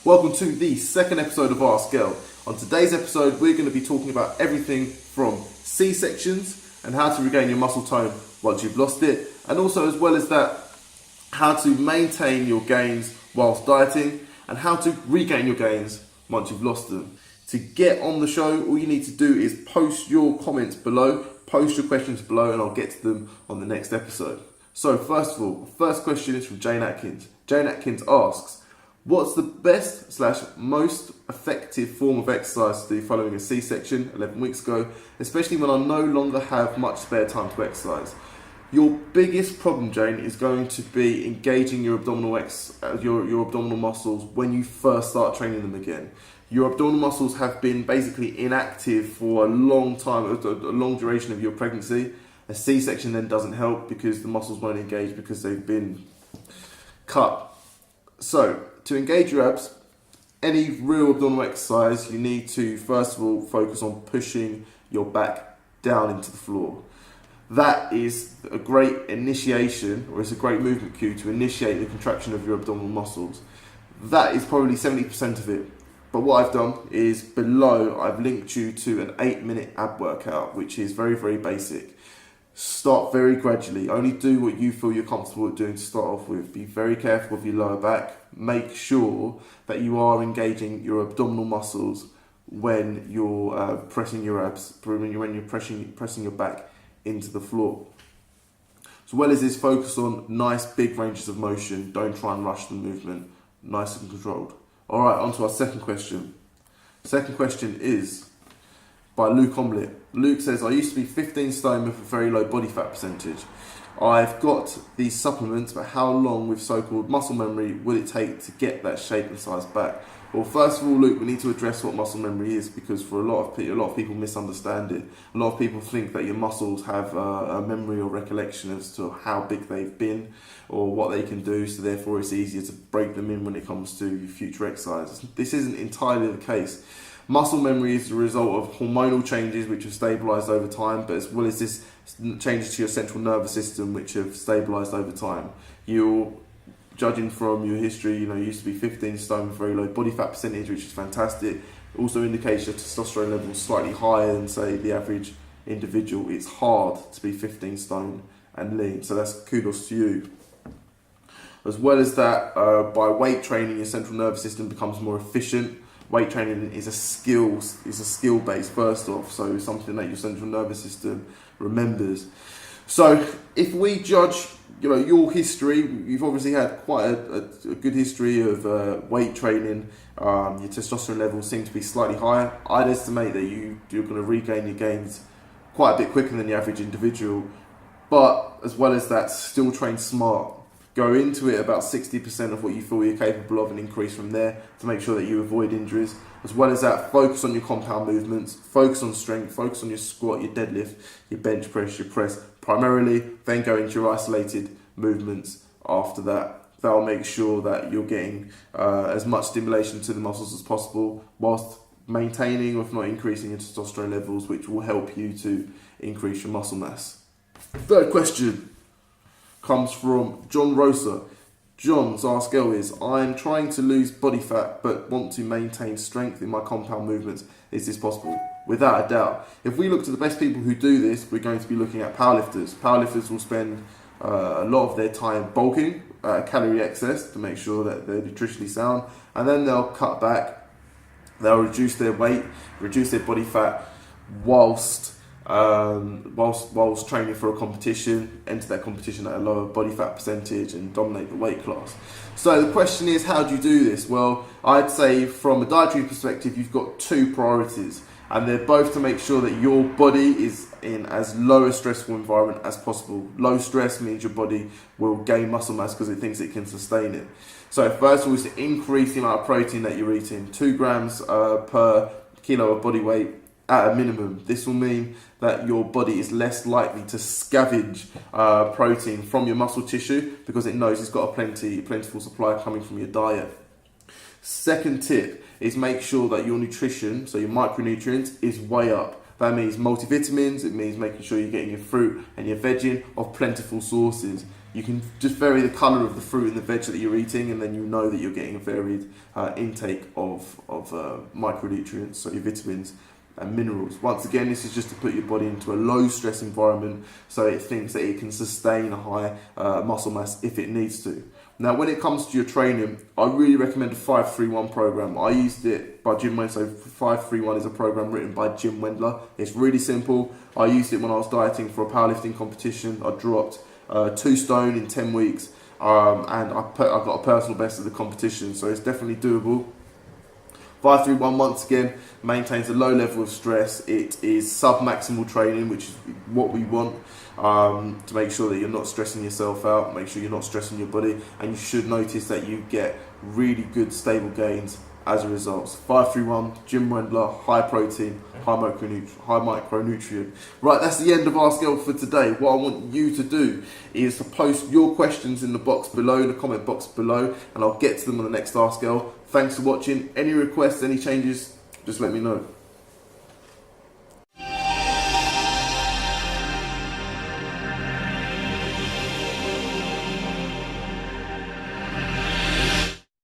Welcome to the second episode of Ask Girl. On today's episode, we're going to be talking about everything from C-sections and how to regain your muscle tone once you've lost it, and also, as well as that, how to maintain your gains whilst dieting and how to regain your gains once you've lost them. To get on the show, all you need to do is post your comments below, post your questions below, and I'll get to them on the next episode. So first of all, first question is from Jane Atkins. Jane Atkins asks, what's the best / most effective form of exercise to do following a C-section 11 weeks ago, especially when I no longer have much spare time to exercise? Your biggest problem, Jane, is going to be engaging your abdominal your abdominal muscles when you first start training them again. Your abdominal muscles have been basically inactive for a long time, a long duration of your pregnancy. A C-section then doesn't help because the muscles won't engage because they've been cut. So, to engage your abs, any real abdominal exercise, you need to first of all focus on pushing your back down into the floor. That is a great initiation, or it's a great movement cue to initiate the contraction of your abdominal muscles. That is probably 70% of it. But what I've done is below, I've linked you to an 8-minute ab workout, which is very, very basic. Start very gradually. Only do what you feel you're comfortable doing to start off with. Be very careful with your lower back. Make sure that you are engaging your abdominal muscles when you're pressing your abs, when you're pressing your back into the floor. As well as this, focus on nice big ranges of motion. Don't try and rush the movement. Nice and controlled. All right, on to our second question. Second question is by Luke Omelette. Luke says, I used to be 15 stone with a very low body fat percentage. I've got these supplements, but how long with so-called muscle memory will it take to get that shape and size back? Well, first of all, Luke, we need to address what muscle memory is, because for a lot of people misunderstand it. A lot of people think that your muscles have a memory or recollection as to how big they've been or what they can do, so therefore it's easier to break them in when it comes to future exercises. This isn't entirely the case. Muscle memory is the result of hormonal changes which have stabilised over time, but as well as this, changes to your central nervous system which have stabilised over time. Judging from your history, you used to be 15 stone with very low body fat percentage, which is fantastic. It also indicates your testosterone levels slightly higher than, say, the average individual. It's hard to be 15 stone and lean, so that's kudos to you. As well as that, by weight training, your central nervous system becomes more efficient. Weight training is a skill base first off, so something that your central nervous system remembers. So if we judge, your history, you've obviously had quite a good history of weight training. Your testosterone levels seem to be slightly higher. I'd estimate that you're going to regain your gains quite a bit quicker than the average individual. But as well as that, still train smart. Go into it about 60% of what you feel you're capable of and increase from there to make sure that you avoid injuries. As well as that, focus on your compound movements, focus on strength, focus on your squat, your deadlift, your bench press, your press primarily, then go into your isolated movements after that. That'll make sure that you're getting as much stimulation to the muscles as possible whilst maintaining, or if not increasing, your testosterone levels, which will help you to increase your muscle mass. Third question comes from John Rosa. John's Ask Girl is, I'm trying to lose body fat but want to maintain strength in my compound movements. Is this possible? Without a doubt. If we look to the best people who do this, we're going to be looking at powerlifters. Powerlifters will spend a lot of their time bulking, calorie excess to make sure that they're nutritionally sound, and then they'll cut back, they'll reduce their weight, reduce their body fat whilst training for a competition, enter that competition at a lower body fat percentage and dominate the weight class. So the question is, how do you do this? Well, I'd say from a dietary perspective, you've got two priorities, and they're both to make sure that your body is in as low a stressful environment as possible. Low stress means your body will gain muscle mass because it thinks it can sustain it. So first of all is to increase the amount of protein that you're eating, 2 grams per kilo of body weight at a minimum. This will mean that your body is less likely to scavenge protein from your muscle tissue because it knows it's got a plentiful supply coming from your diet. Second tip is make sure that your nutrition, so your micronutrients, is way up. That means multivitamins, it means making sure you're getting your fruit and your veggie of plentiful sources. You can just vary the colour of the fruit and the veg that you're eating, and then you know that you're getting a varied intake of micronutrients, so your vitamins and minerals. Once again, this is just to put your body into a low stress environment so it thinks that it can sustain a high muscle mass if it needs to. Now, when it comes to your training, I really recommend a 5-3-1 program. I used it by Jim Wendler. So 5-3-1 is a program written by Jim Wendler. It's really simple. I used it when I was dieting for a powerlifting competition. I dropped 2 stone in 10 weeks, and I got a personal best of the competition. So it's definitely doable. 5-3-1, once again, maintains a low level of stress. It is sub-maximal training, which is what we want, to make sure that you're not stressing yourself out, make sure you're not stressing your body, and you should notice that you get really good stable gains as a result. 5-3-1, Jim Wendler, high protein, high micronutrient. Right, that's the end of Ask Girl for today. What I want you to do is to post your questions in the box below, in the comment box below, and I'll get to them on the next Ask Girl. Thanks for watching. Any requests, any changes, just let me know.